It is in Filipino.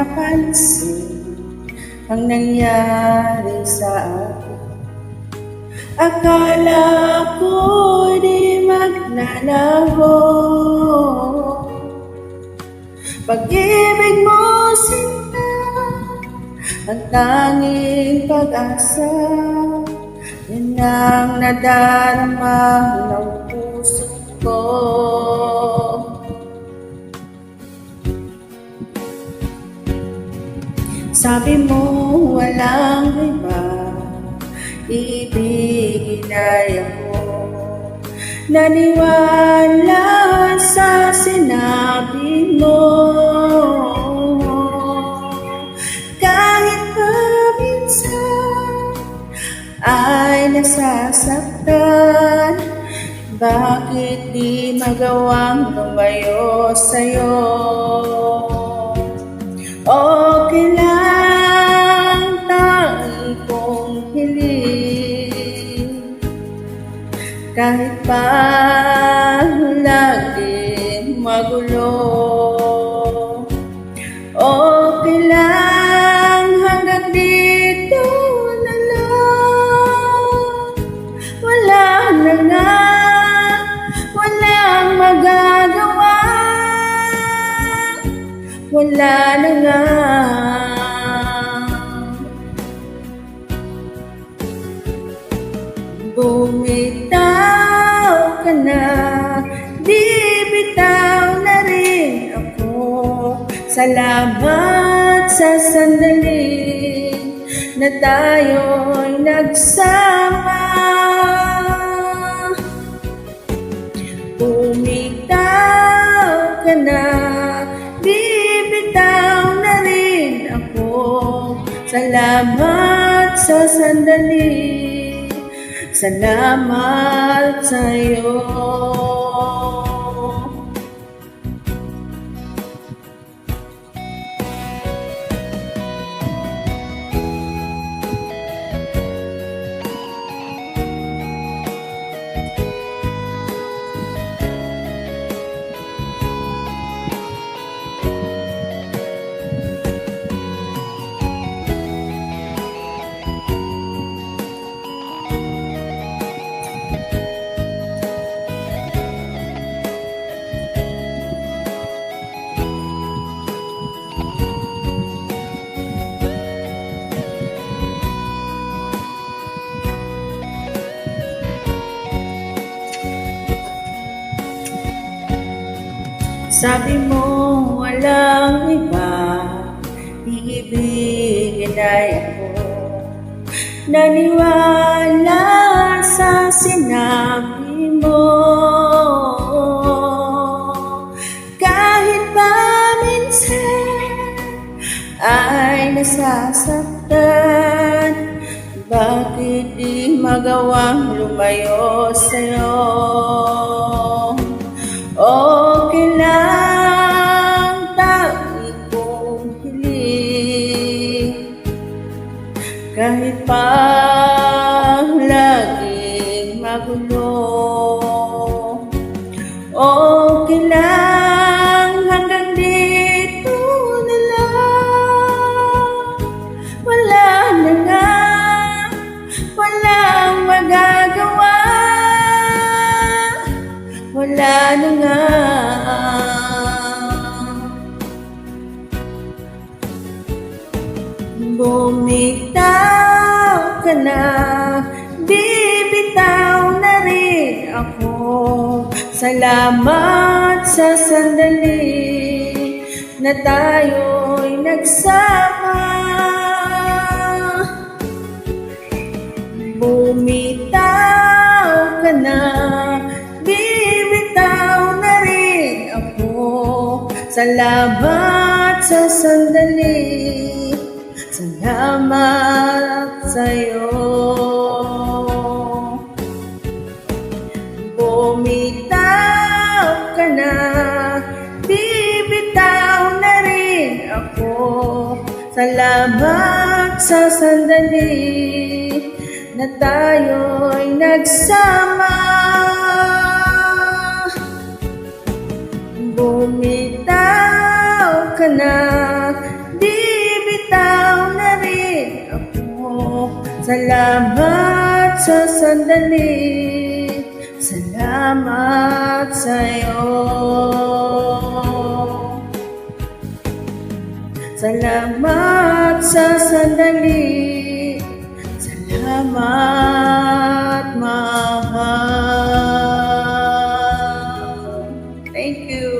napansin ang nangyari sa akin. Akala ko di maglalaho, pag-ibig mo sinta ang tanging pag-asa. Yan ang nadarama ng puso ko. Sabi mo walang iba, ibigin ay ako. Naniwala sa sinabi mo, kahit pa minsan ay nasasaktan. Bakit di magawang lumayo sa'yo? Okay lang, tangi kong hiling, kahit pa lagi magulo. Okay lang, hanggang dito na lang. Wala na nga, walang magagawa. Wala na nga. Bumitaw ka na, di bitaw na rin ako. Salamat sa sandali na tayo'y nagsama. Bumitaw ka na, di bitaw na rin ako. Salamat sa sandali, salamat sa'yo. Sabi mo walang iba, iibigin ay ako. Naniwala sa sinabi mo, kahit pa minsan ay nasasaktan. Bakit di magawang lumayo sa'yo? Okay lang, tangi kong hiling, kahit pa laging magulo. Okay lang, hanggang dito na lang. Wala na nga, walang magagawa. Wala na nga. Bumitaw ka na, di bitaw na rin ako. Salamat sa sandali na tayo'y nagsama. Bumitaw ka na, salamat sa sandali, salamat sa'yo. Bumitaw ka na, bibitaw na rin ako. Salamat sa sandali na tayo'y nagsama. Bumitaw ka na, di Salamat sa sandali, salamat sa'yo. Salamat sa sandali, salamat mahal. Thank you.